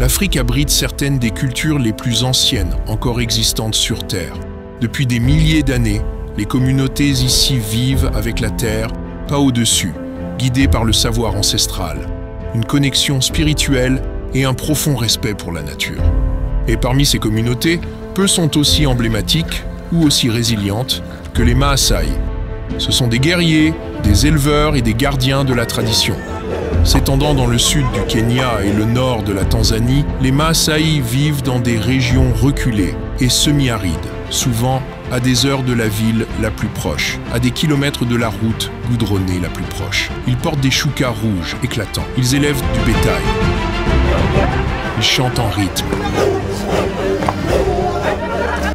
L'Afrique abrite certaines des cultures les plus anciennes encore existantes sur Terre. Depuis des milliers d'années, les communautés ici vivent avec la Terre, pas au-dessus, guidées par le savoir ancestral, une connexion spirituelle et un profond respect pour la nature. Et parmi ces communautés, peu sont aussi emblématiques ou aussi résilientes que les Maasai. Ce sont des guerriers, des éleveurs et des gardiens de la tradition. S'étendant dans le sud du Kenya et le nord de la Tanzanie, les Maasai vivent dans des régions reculées et semi-arides, souvent à des heures de la ville la plus proche, à des kilomètres de la route goudronnée la plus proche. Ils portent des choukas rouges éclatants. Ils élèvent du bétail. Ils chantent en rythme.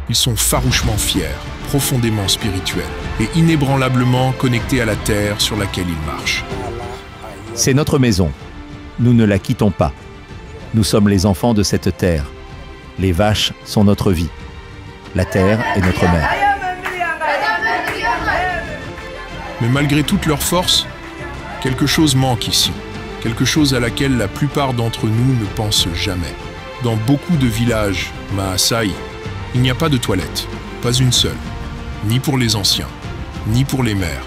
Ils sont farouchement fiers, profondément spirituels et inébranlablement connectés à la terre sur laquelle ils marchent. C'est notre maison. Nous ne la quittons pas. Nous sommes les enfants de cette terre. Les vaches sont notre vie. La terre est notre mère. Mais malgré toute leur force, quelque chose manque ici. Quelque chose à laquelle la plupart d'entre nous ne pensent jamais. Dans beaucoup de villages Maasai, il n'y a pas de toilette, pas une seule. Ni pour les anciens, ni pour les mères,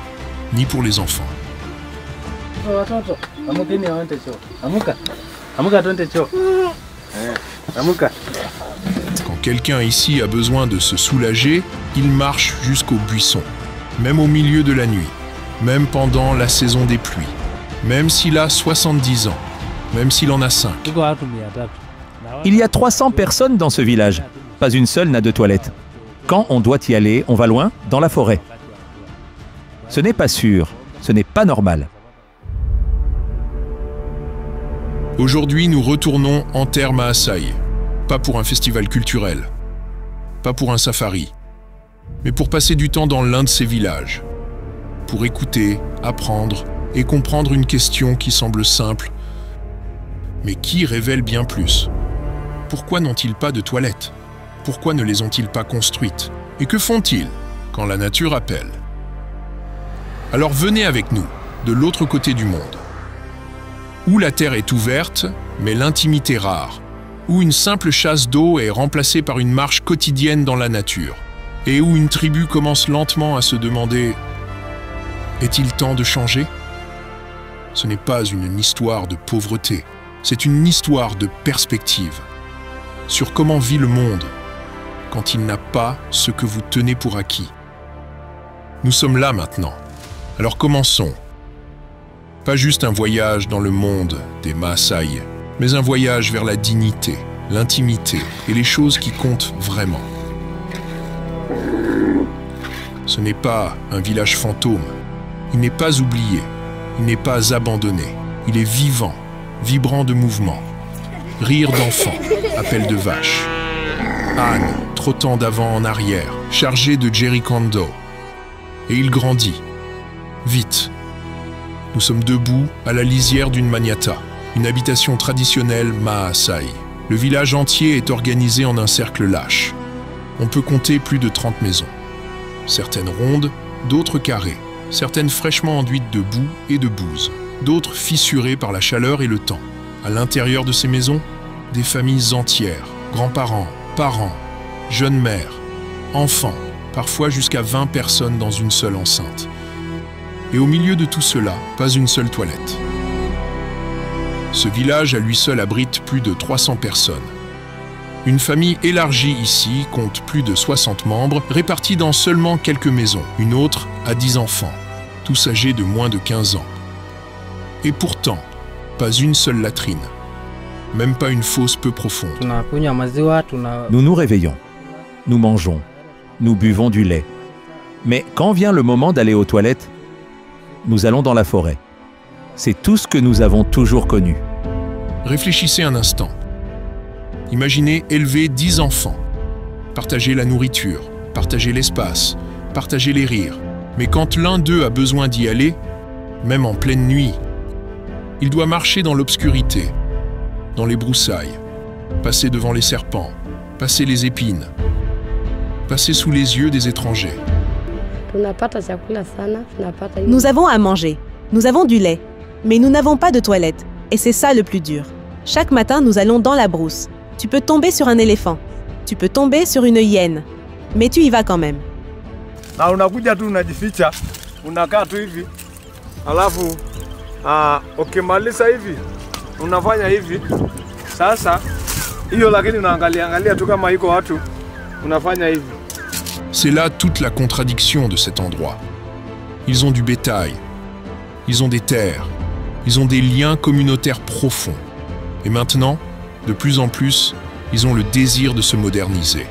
ni pour les enfants. Quand quelqu'un ici a besoin de se soulager, il marche jusqu'au buisson, même au milieu de la nuit, même pendant la saison des pluies, même s'il a 70 ans, même s'il en a 5. Il y a 300 personnes dans ce village. Pas une seule n'a de toilette. Quand on doit y aller, on va loin, dans la forêt. Ce n'est pas sûr, ce n'est pas normal. Aujourd'hui, nous retournons en terre Maasai. Pas pour un festival culturel, pas pour un safari, mais pour passer du temps dans l'un de ces villages. Pour écouter, apprendre et comprendre une question qui semble simple, mais qui révèle bien plus. Pourquoi n'ont-ils pas de toilettes? Pourquoi ne les ont-ils pas construites? Et que font-ils quand la nature appelle? Alors venez avec nous, de l'autre côté du monde. Où la terre est ouverte, mais l'intimité rare. Où une simple chasse d'eau est remplacée par une marche quotidienne dans la nature. Et où une tribu commence lentement à se demander « Est-il temps de changer ?» Ce n'est pas une histoire de pauvreté, c'est une histoire de perspective. Sur comment vit le monde quand il n'a pas ce que vous tenez pour acquis. Nous sommes là maintenant, alors commençons. Pas juste un voyage dans le monde des Maasai, mais un voyage vers la dignité, l'intimité et les choses qui comptent vraiment. Ce n'est pas un village fantôme, il n'est pas oublié, il n'est pas abandonné, il est vivant, vibrant de mouvement. Rire d'enfants, appel de vaches. Âne, trottant d'avant en arrière, chargé de jerrycans. Et il grandit, vite. Nous sommes debout à la lisière d'une maniata, une habitation traditionnelle Maasai. Le village entier est organisé en un cercle lâche. On peut compter plus de 30 maisons. Certaines rondes, d'autres carrées, certaines fraîchement enduites de boue et de bouse, d'autres fissurées par la chaleur et le temps. À l'intérieur de ces maisons, des familles entières, grands-parents, parents, jeunes mères, enfants, parfois jusqu'à 20 personnes dans une seule enceinte. Et au milieu de tout cela, pas une seule toilette. Ce village à lui seul abrite plus de 300 personnes. Une famille élargie ici compte plus de 60 membres, répartis dans seulement quelques maisons. Une autre a 10 enfants, tous âgés de moins de 15 ans. Et pourtant, pas une seule latrine, même pas une fosse peu profonde. Nous nous réveillons, nous mangeons, nous buvons du lait. Mais quand vient le moment d'aller aux toilettes, nous allons dans la forêt. C'est tout ce que nous avons toujours connu. Réfléchissez un instant. Imaginez élever 10 enfants, partager la nourriture, partager l'espace, partager les rires. Mais quand l'un d'eux a besoin d'y aller, même en pleine nuit, il doit marcher dans l'obscurité, dans les broussailles, passer devant les serpents, passer les épines, passer sous les yeux des étrangers. Nous avons à manger, nous avons du lait, mais nous n'avons pas de toilette, et c'est ça le plus dur. Chaque matin, nous allons dans la brousse. Tu peux tomber sur un éléphant. Tu peux tomber sur une hyène. Mais tu y vas quand même. Na unakuja tu unajificha, unakaa tu hivi. Alafu ukimaliza hivi, unafanya hivi. Sasa hiyo lakini unaangalia tu kama iko watu, unafanya hivi. C'est là toute la contradiction de cet endroit. Ils ont du bétail, ils ont des terres, ils ont des liens communautaires profonds. Et maintenant, de plus en plus, ils ont le désir de se moderniser.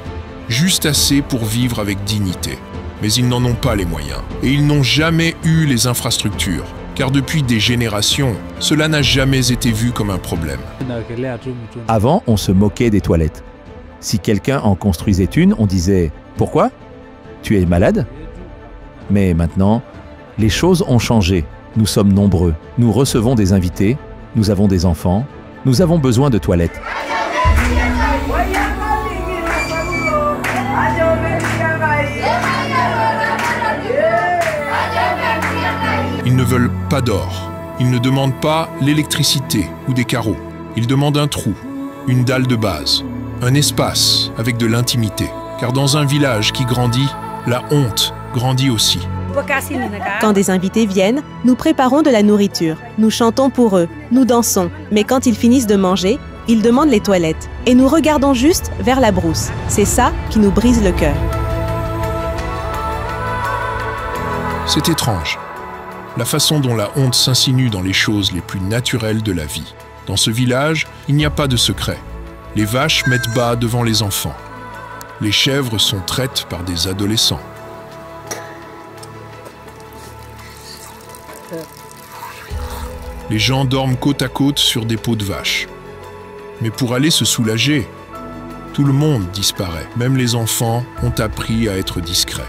Juste assez pour vivre avec dignité. Mais ils n'en ont pas les moyens. Et ils n'ont jamais eu les infrastructures. Car depuis des générations, cela n'a jamais été vu comme un problème. Avant, on se moquait des toilettes. Si quelqu'un en construisait une, on disait « Pourquoi ? Tu es malade ?» Mais maintenant, les choses ont changé. Nous sommes nombreux. Nous recevons des invités. Nous avons des enfants. Nous avons besoin de toilettes. Ils ne veulent pas d'or. Ils ne demandent pas l'électricité ou des carreaux. Ils demandent un trou, une dalle de base, un espace avec de l'intimité. Car dans un village qui grandit, la honte grandit aussi. Quand des invités viennent, nous préparons de la nourriture. Nous chantons pour eux, nous dansons. Mais quand ils finissent de manger, ils demandent les toilettes. Et nous regardons juste vers la brousse. C'est ça qui nous brise le cœur. C'est étrange. La façon dont la honte s'insinue dans les choses les plus naturelles de la vie. Dans ce village, il n'y a pas de secret. Les vaches mettent bas devant les enfants. Les chèvres sont traites par des adolescents. Les gens dorment côte à côte sur des peaux de vache. Mais pour aller se soulager, tout le monde disparaît. Même les enfants ont appris à être discrets.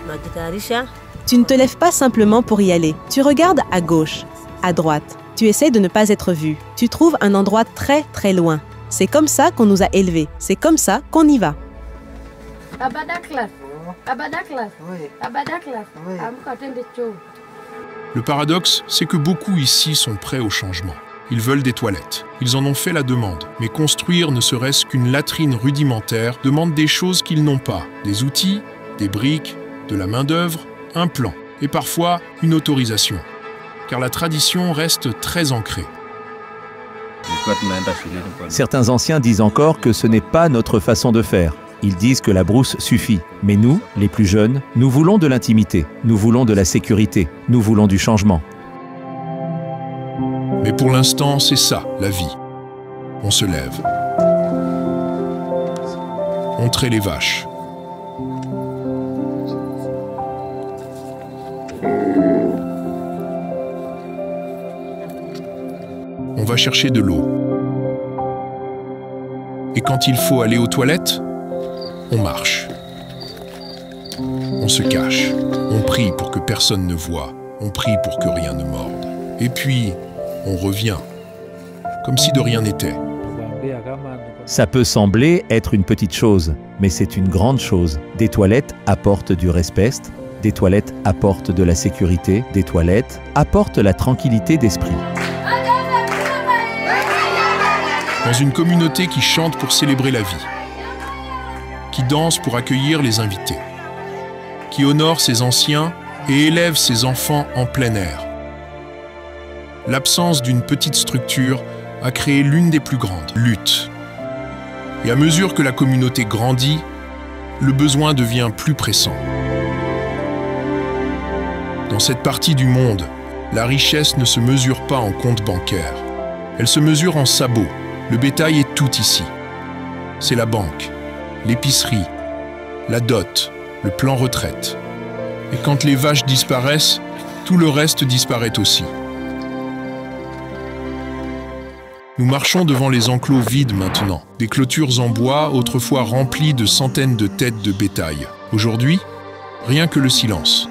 Tu ne te lèves pas simplement pour y aller. Tu regardes à gauche, à droite. Tu essaies de ne pas être vu. Tu trouves un endroit très très loin. C'est comme ça qu'on nous a élevés. C'est comme ça qu'on y va. Le paradoxe, c'est que beaucoup ici sont prêts au changement. Ils veulent des toilettes. Ils en ont fait la demande. Mais construire ne serait-ce qu'une latrine rudimentaire demande des choses qu'ils n'ont pas. Des outils, des briques, de la main-d'œuvre, un plan et parfois une autorisation. Car la tradition reste très ancrée. Certains anciens disent encore que ce n'est pas notre façon de faire. Ils disent que la brousse suffit. Mais nous, les plus jeunes, nous voulons de l'intimité. Nous voulons de la sécurité. Nous voulons du changement. Mais pour l'instant, c'est ça, la vie. On se lève. On traite les vaches. On va chercher de l'eau. Et quand il faut aller aux toilettes, on marche. On se cache. On prie pour que personne ne voie. On prie pour que rien ne morde. Et puis, on revient. Comme si de rien n'était. Ça peut sembler être une petite chose, mais c'est une grande chose. Des toilettes apportent du respect, des toilettes apportent de la sécurité, des toilettes apportent la tranquillité d'esprit. Dans une communauté qui chante pour célébrer la vie, qui danse pour accueillir les invités, qui honore ses anciens et élève ses enfants en plein air. L'absence d'une petite structure a créé l'une des plus grandes luttes. Et à mesure que la communauté grandit, le besoin devient plus pressant. Dans cette partie du monde, la richesse ne se mesure pas en compte bancaire. Elle se mesure en sabots. Le bétail est tout ici. C'est la banque, l'épicerie, la dot, le plan retraite. Et quand les vaches disparaissent, tout le reste disparaît aussi. Nous marchons devant les enclos vides maintenant, des clôtures en bois autrefois remplies de centaines de têtes de bétail. Aujourd'hui, rien que le silence.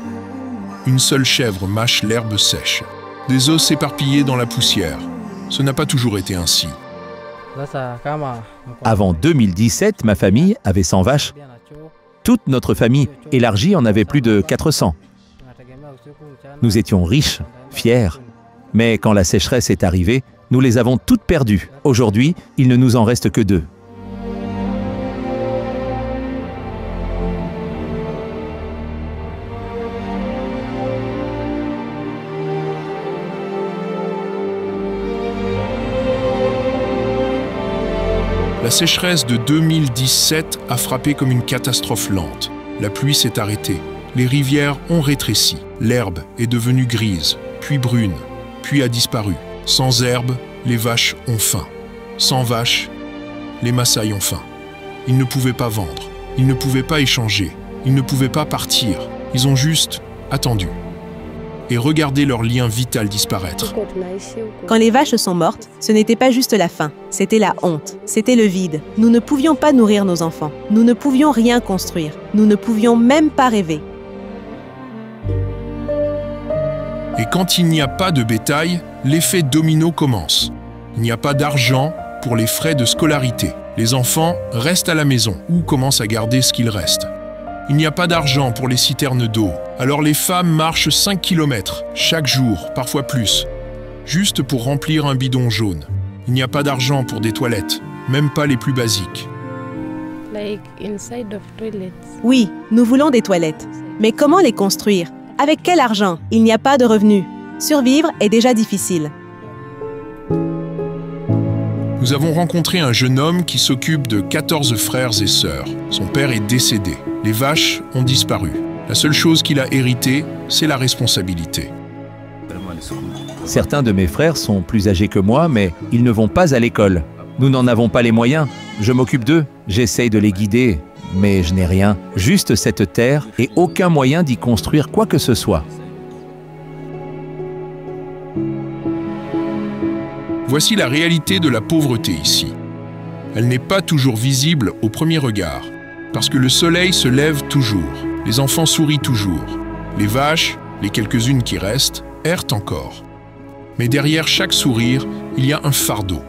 Une seule chèvre mâche l'herbe sèche. Des os éparpillés dans la poussière. Ce n'a pas toujours été ainsi. Avant 2017, ma famille avait 100 vaches. Toute notre famille élargie en avait plus de 400. Nous étions riches, fiers. Mais quand la sécheresse est arrivée, Nous les avons toutes perdues. Aujourd'hui, il ne nous en reste que 2. La sécheresse de 2017 a frappé comme une catastrophe lente. La pluie s'est arrêtée. Les rivières ont rétréci. L'herbe est devenue grise, puis brune, puis a disparu. Sans herbe, les vaches ont faim. Sans vaches, les Maasai ont faim. Ils ne pouvaient pas vendre. Ils ne pouvaient pas échanger. Ils ne pouvaient pas partir. Ils ont juste attendu. Et regardé leur lien vital disparaître. Quand les vaches sont mortes, ce n'était pas juste la faim, c'était la honte, c'était le vide. Nous ne pouvions pas nourrir nos enfants, nous ne pouvions rien construire, nous ne pouvions même pas rêver. Et quand il n'y a pas de bétail, l'effet domino commence. Il n'y a pas d'argent pour les frais de scolarité. Les enfants restent à la maison ou commencent à garder ce qu'il reste. Il n'y a pas d'argent pour les citernes d'eau. Alors les femmes marchent 5 km chaque jour, parfois plus, juste pour remplir un bidon jaune. Il n'y a pas d'argent pour des toilettes, même pas les plus basiques. Oui, nous voulons des toilettes. Mais comment les construire? Avec quel argent? Il n'y a pas de revenus. Survivre est déjà difficile. Nous avons rencontré un jeune homme qui s'occupe de 14 frères et sœurs. Son père est décédé. Les vaches ont disparu. La seule chose qu'il a héritée, c'est la responsabilité. Certains de mes frères sont plus âgés que moi, mais ils ne vont pas à l'école. Nous n'en avons pas les moyens. Je m'occupe d'eux. J'essaye de les guider, mais je n'ai rien. Juste cette terre et aucun moyen d'y construire quoi que ce soit. Voici la réalité de la pauvreté ici. Elle n'est pas toujours visible au premier regard, parce que le soleil se lève toujours, les enfants sourient toujours, les vaches, les quelques-unes qui restent, errent encore. Mais derrière chaque sourire, il y a un fardeau.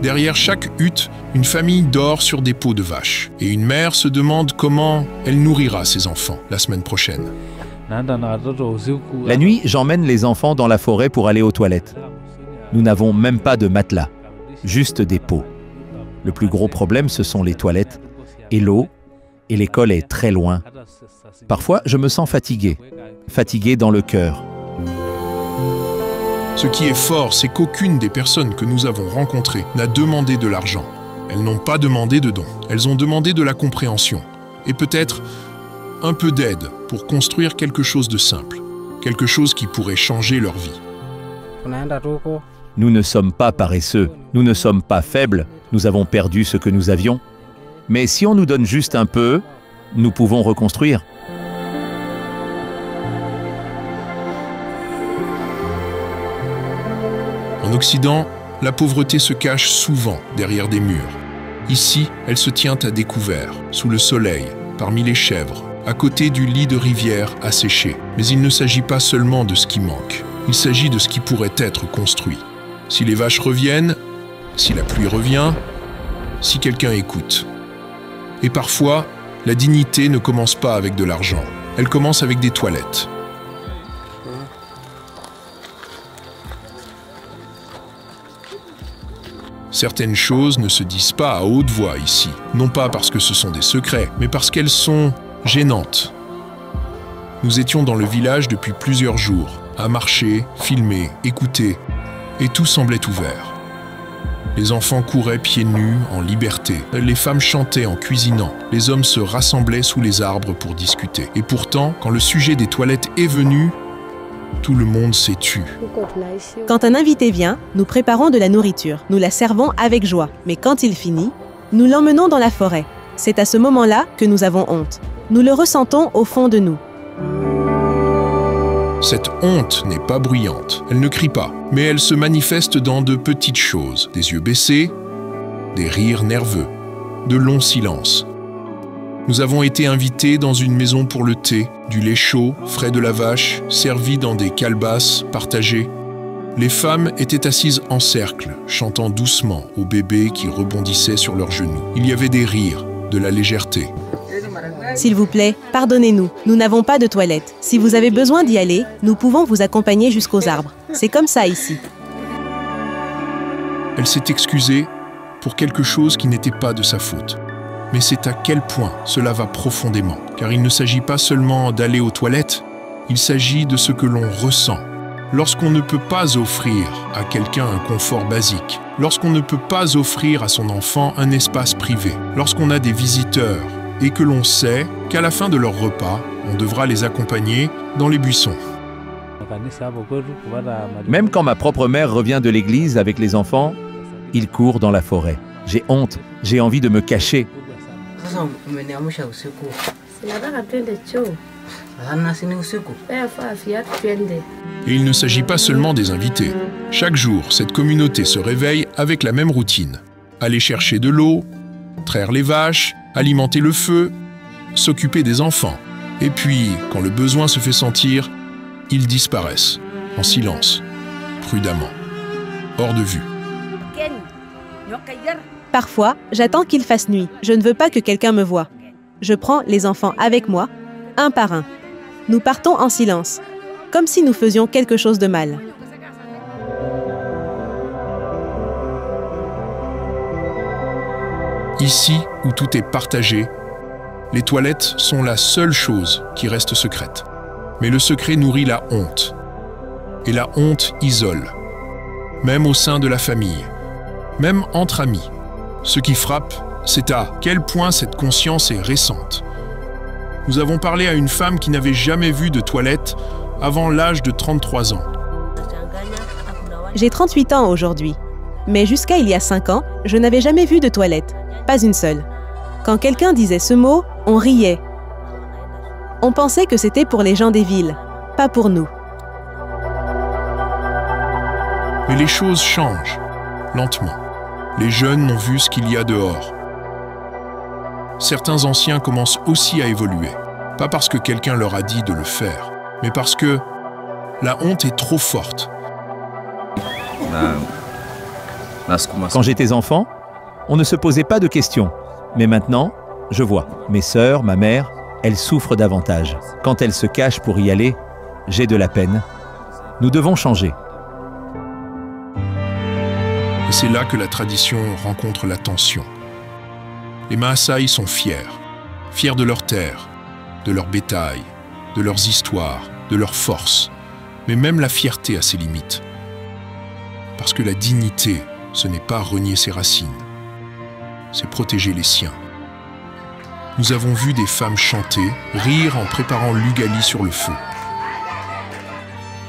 Derrière chaque hutte, une famille dort sur des peaux de vaches, et une mère se demande comment elle nourrira ses enfants la semaine prochaine. La nuit, j'emmène les enfants dans la forêt pour aller aux toilettes. Nous n'avons même pas de matelas, juste des pots. Le plus gros problème, ce sont les toilettes et l'eau, et l'école est très loin. Parfois, je me sens fatigué dans le cœur. Ce qui est fort, c'est qu'aucune des personnes que nous avons rencontrées n'a demandé de l'argent. Elles n'ont pas demandé de dons, elles ont demandé de la compréhension, et peut-être un peu d'aide pour construire quelque chose de simple, quelque chose qui pourrait changer leur vie. Nous ne sommes pas paresseux, nous ne sommes pas faibles, nous avons perdu ce que nous avions. Mais si on nous donne juste un peu, nous pouvons reconstruire. En Occident, la pauvreté se cache souvent derrière des murs. Ici, elle se tient à découvert, sous le soleil, parmi les chèvres, à côté du lit de rivière asséché. Mais il ne s'agit pas seulement de ce qui manque, il s'agit de ce qui pourrait être construit. Si les vaches reviennent, si la pluie revient, si quelqu'un écoute. Et parfois, la dignité ne commence pas avec de l'argent, elle commence avec des toilettes. Certaines choses ne se disent pas à haute voix ici, non pas parce que ce sont des secrets, mais parce qu'elles sont gênantes. Nous étions dans le village depuis plusieurs jours, à marcher, filmer, écouter, et tout semblait ouvert. Les enfants couraient pieds nus, en liberté. Les femmes chantaient en cuisinant. Les hommes se rassemblaient sous les arbres pour discuter. Et pourtant, quand le sujet des toilettes est venu, tout le monde s'est tu. Quand un invité vient, nous préparons de la nourriture. Nous la servons avec joie. Mais quand il finit, nous l'emmenons dans la forêt. C'est à ce moment-là que nous avons honte. Nous le ressentons au fond de nous. Cette honte n'est pas bruyante, elle ne crie pas, mais elle se manifeste dans de petites choses, des yeux baissés, des rires nerveux, de longs silences. Nous avons été invités dans une maison pour le thé, du lait chaud, frais de la vache, servi dans des calebasses partagées. Les femmes étaient assises en cercle, chantant doucement aux bébés qui rebondissaient sur leurs genoux. Il y avait des rires, de la légèreté. S'il vous plaît, pardonnez-nous, nous n'avons pas de toilette. Si vous avez besoin d'y aller, nous pouvons vous accompagner jusqu'aux arbres. C'est comme ça ici. Elle s'est excusée pour quelque chose qui n'était pas de sa faute. Mais c'est à quel point cela va profondément, car il ne s'agit pas seulement d'aller aux toilettes, il s'agit de ce que l'on ressent. Lorsqu'on ne peut pas offrir à quelqu'un un confort basique, lorsqu'on ne peut pas offrir à son enfant un espace privé, lorsqu'on a des visiteurs et que l'on sait qu'à la fin de leur repas, on devra les accompagner dans les buissons. Même quand ma propre mère revient de l'église avec les enfants, ils courent dans la forêt. J'ai honte, j'ai envie de me cacher. Et il ne s'agit pas seulement des invités. Chaque jour, cette communauté se réveille avec la même routine. Aller chercher de l'eau, traire les vaches, alimenter le feu, s'occuper des enfants. Et puis, quand le besoin se fait sentir, ils disparaissent, en silence, prudemment, hors de vue. Parfois, j'attends qu'il fasse nuit. Je ne veux pas que quelqu'un me voie. Je prends les enfants avec moi, un par un. Nous partons en silence, comme si nous faisions quelque chose de mal. Ici, où tout est partagé, les toilettes sont la seule chose qui reste secrète. Mais le secret nourrit la honte. Et la honte isole, même au sein de la famille, même entre amis. Ce qui frappe, c'est à quel point cette conscience est récente. Nous avons parlé à une femme qui n'avait jamais vu de toilette avant l'âge de 33 ans. J'ai 38 ans aujourd'hui, mais jusqu'à il y a 5 ans, je n'avais jamais vu de toilette, pas une seule. Quand quelqu'un disait ce mot, on riait. On pensait que c'était pour les gens des villes, pas pour nous. Mais les choses changent, lentement. Les jeunes ont vu ce qu'il y a dehors. Certains anciens commencent aussi à évoluer, pas parce que quelqu'un leur a dit de le faire, mais parce que la honte est trop forte. Quand j'étais enfant, on ne se posait pas de questions. Mais maintenant, je vois, mes sœurs, ma mère, elles souffrent davantage. Quand elles se cachent pour y aller, j'ai de la peine. Nous devons changer. Et c'est là que la tradition rencontre la tension. Les Maasai sont fiers de leur terre, de leur bétail, de leurs histoires, de leur force. Mais même la fierté a ses limites. Parce que la dignité, ce n'est pas renier ses racines, c'est protéger les siens. Nous avons vu des femmes chanter, rire en préparant l'ugali sur le feu.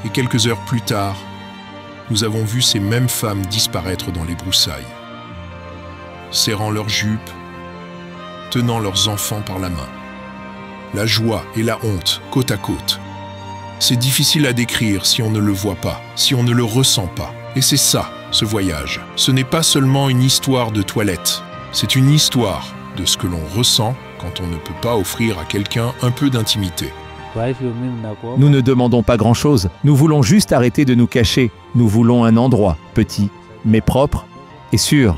Et quelques heures plus tard, nous avons vu ces mêmes femmes disparaître dans les broussailles, serrant leurs jupes, tenant leurs enfants par la main. La joie et la honte, côte à côte. C'est difficile à décrire si on ne le voit pas, si on ne le ressent pas. Et c'est ça, ce voyage. Ce n'est pas seulement une histoire de toilette, c'est une histoire de ce que l'on ressent quand on ne peut pas offrir à quelqu'un un peu d'intimité. Nous ne demandons pas grand-chose. Nous voulons juste arrêter de nous cacher. Nous voulons un endroit petit, mais propre et sûr.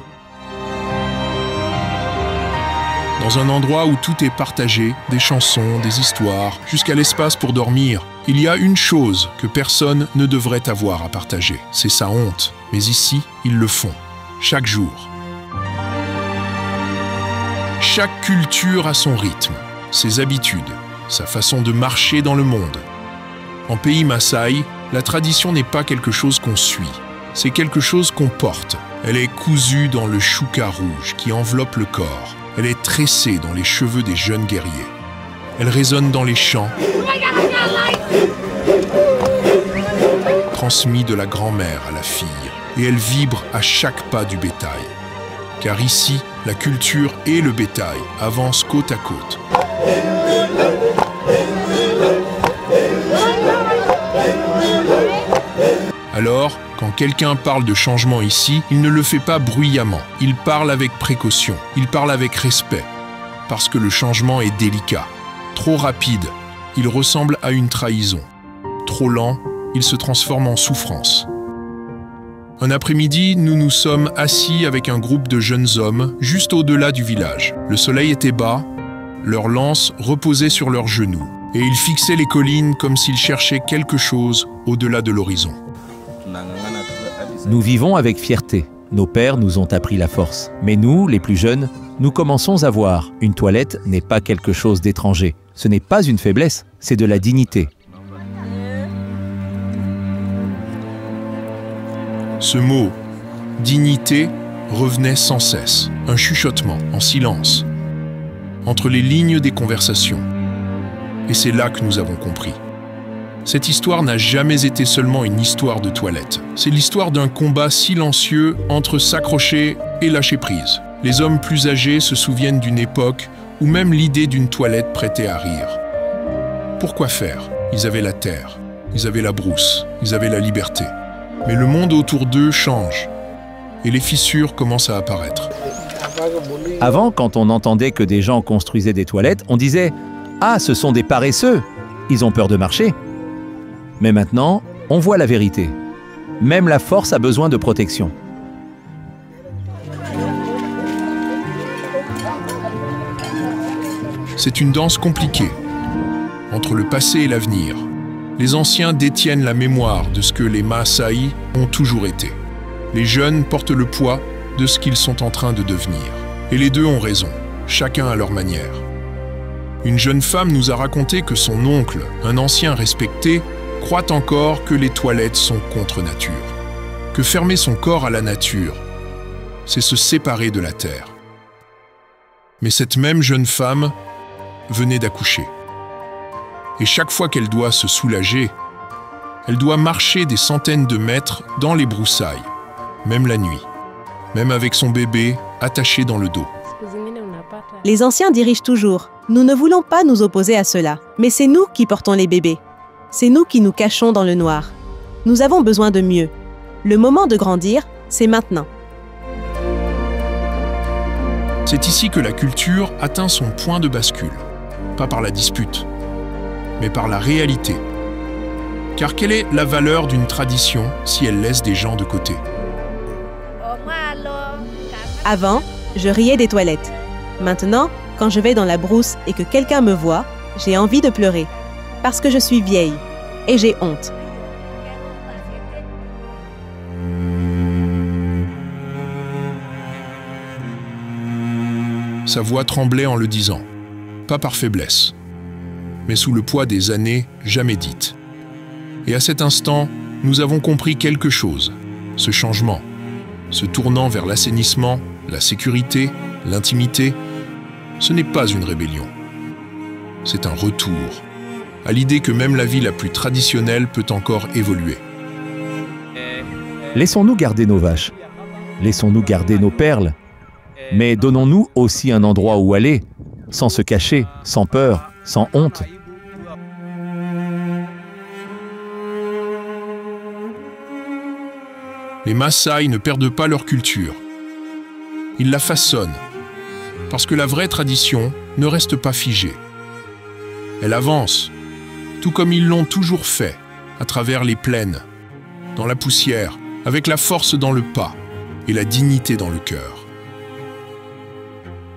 Dans un endroit où tout est partagé, des chansons, des histoires, jusqu'à l'espace pour dormir, il y a une chose que personne ne devrait avoir à partager. C'est sa honte. Mais ici, ils le font. Chaque jour. Chaque culture a son rythme, ses habitudes, sa façon de marcher dans le monde. En pays Maasai, la tradition n'est pas quelque chose qu'on suit, c'est quelque chose qu'on porte. Elle est cousue dans le chouka rouge qui enveloppe le corps. Elle est tressée dans les cheveux des jeunes guerriers. Elle résonne dans les chants, transmis de la grand-mère à la fille, et elle vibre à chaque pas du bétail. Car ici, la culture et le bétail avancent côte à côte. Alors, quand quelqu'un parle de changement ici, il ne le fait pas bruyamment. Il parle avec précaution, il parle avec respect. Parce que le changement est délicat. Trop rapide, il ressemble à une trahison. Trop lent, il se transforme en souffrance. Un après-midi, nous nous sommes assis avec un groupe de jeunes hommes juste au-delà du village. Le soleil était bas, leurs lances reposaient sur leurs genoux, et ils fixaient les collines comme s'ils cherchaient quelque chose au-delà de l'horizon. Nous vivons avec fierté. Nos pères nous ont appris la force. Mais nous, les plus jeunes, nous commençons à voir. Une toilette n'est pas quelque chose d'étranger. Ce n'est pas une faiblesse, c'est de la dignité. Ce mot, dignité, revenait sans cesse, un chuchotement, en silence, entre les lignes des conversations. Et c'est là que nous avons compris. Cette histoire n'a jamais été seulement une histoire de toilette. C'est l'histoire d'un combat silencieux entre s'accrocher et lâcher prise. Les hommes plus âgés se souviennent d'une époque où même l'idée d'une toilette prêtait à rire. Pourquoi faire? Ils avaient la terre, ils avaient la brousse, ils avaient la liberté. Mais le monde autour d'eux change et les fissures commencent à apparaître. Avant, quand on entendait que des gens construisaient des toilettes, on disait « Ah, ce sont des paresseux, ils ont peur de marcher ». Mais maintenant, on voit la vérité. Même la force a besoin de protection. C'est une danse compliquée, entre le passé et l'avenir. Les anciens détiennent la mémoire de ce que les Maasai ont toujours été. Les jeunes portent le poids de ce qu'ils sont en train de devenir. Et les deux ont raison, chacun à leur manière. Une jeune femme nous a raconté que son oncle, un ancien respecté, croit encore que les toilettes sont contre nature. Que fermer son corps à la nature, c'est se séparer de la terre. Mais cette même jeune femme venait d'accoucher. Et chaque fois qu'elle doit se soulager, elle doit marcher des centaines de mètres dans les broussailles, même la nuit, même avec son bébé attaché dans le dos. Les anciens dirigent toujours. Nous ne voulons pas nous opposer à cela, mais c'est nous qui portons les bébés. C'est nous qui nous cachons dans le noir. Nous avons besoin de mieux. Le moment de grandir, c'est maintenant. C'est ici que la culture atteint son point de bascule, pas par la dispute, mais par la réalité. Car quelle est la valeur d'une tradition si elle laisse des gens de côté? Avant, je riais des toilettes. Maintenant, quand je vais dans la brousse et que quelqu'un me voit, j'ai envie de pleurer. Parce que je suis vieille et j'ai honte. Sa voix tremblait en le disant, pas par faiblesse, mais sous le poids des années jamais dites. Et à cet instant, nous avons compris quelque chose, ce changement, se tournant vers l'assainissement, la sécurité, l'intimité, ce n'est pas une rébellion. C'est un retour à l'idée que même la vie la plus traditionnelle peut encore évoluer. Laissons-nous garder nos vaches, laissons-nous garder nos perles, mais donnons-nous aussi un endroit où aller, sans se cacher, sans peur, sans honte. Les Maasai ne perdent pas leur culture. Ils la façonnent, parce que la vraie tradition ne reste pas figée. Elle avance, tout comme ils l'ont toujours fait, à travers les plaines, dans la poussière, avec la force dans le pas et la dignité dans le cœur.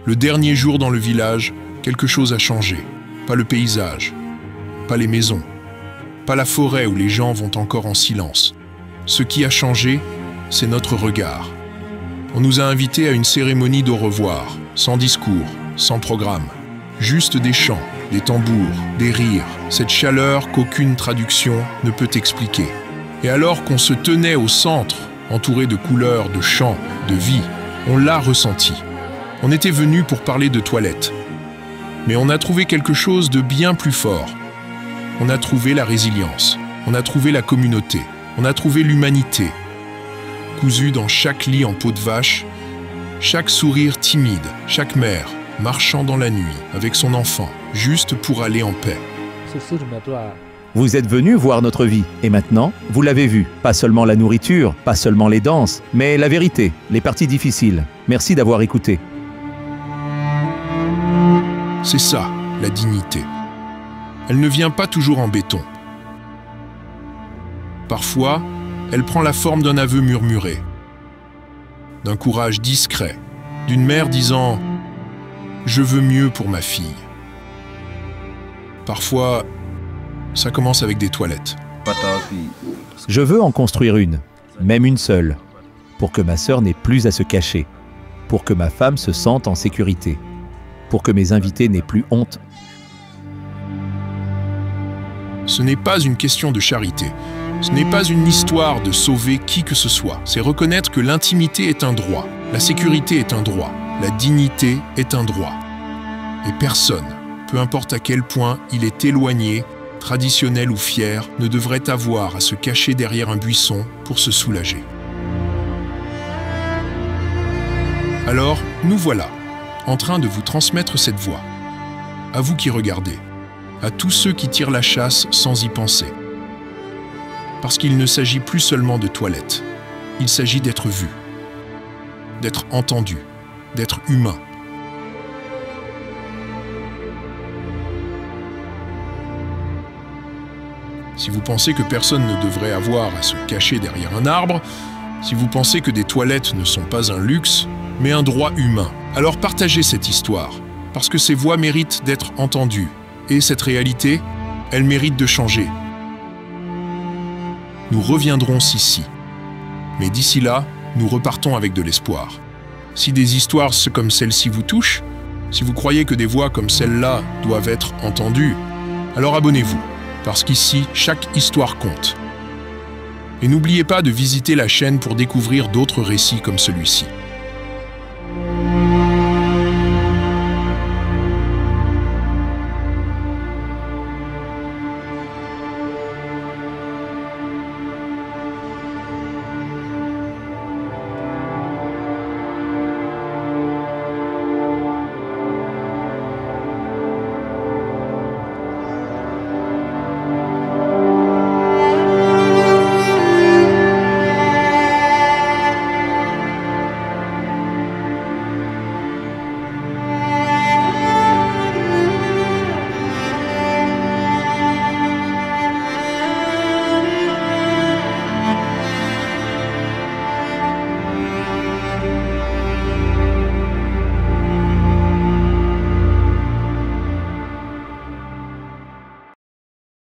Le dernier jour dans le village, quelque chose a changé. Pas le paysage, pas les maisons, pas la forêt où les gens vont encore en silence. Ce qui a changé, c'est notre regard. On nous a invités à une cérémonie d'au revoir, sans discours, sans programme. Juste des chants, des tambours, des rires, cette chaleur qu'aucune traduction ne peut expliquer. Et alors qu'on se tenait au centre, entouré de couleurs, de chants, de vie, on l'a ressenti. On était venu pour parler de toilettes. Mais on a trouvé quelque chose de bien plus fort. On a trouvé la résilience, on a trouvé la communauté, on a trouvé l'humanité. Cousue dans chaque lit en peau de vache, chaque sourire timide, chaque mère marchant dans la nuit avec son enfant, juste pour aller en paix. Vous êtes venus voir notre vie, et maintenant, vous l'avez vu. Pas seulement la nourriture, pas seulement les danses, mais la vérité, les parties difficiles. Merci d'avoir écouté. C'est ça, la dignité. Elle ne vient pas toujours en béton. Parfois, elle prend la forme d'un aveu murmuré, d'un courage discret, d'une mère disant « Je veux mieux pour ma fille ». Parfois, ça commence avec des toilettes. Je veux en construire une, même une seule. pour que ma sœur n'ait plus à se cacher, pour que ma femme se sente en sécurité, pour que mes invités n'aient plus honte. Ce n'est pas une question de charité. Ce n'est pas une histoire de sauver qui que ce soit. C'est reconnaître que l'intimité est un droit, la sécurité est un droit, la dignité est un droit. Et personne, peu importe à quel point il est éloigné, traditionnel ou fier, ne devrait avoir à se cacher derrière un buisson pour se soulager. Alors, nous voilà, en train de vous transmettre cette voix. À vous qui regardez, à tous ceux qui tirent la chasse sans y penser. Parce qu'il ne s'agit plus seulement de toilettes, il s'agit d'être vu, d'être entendu, d'être humain. Si vous pensez que personne ne devrait avoir à se cacher derrière un arbre, si vous pensez que des toilettes ne sont pas un luxe, mais un droit humain, alors partagez cette histoire, parce que ces voix méritent d'être entendues, et cette réalité, elle mérite de changer. Nous reviendrons ici. Mais d'ici là, nous repartons avec de l'espoir. Si des histoires comme celle-ci vous touchent, si vous croyez que des voix comme celle-là doivent être entendues, alors abonnez-vous, parce qu'ici, chaque histoire compte. Et n'oubliez pas de visiter la chaîne pour découvrir d'autres récits comme celui-ci.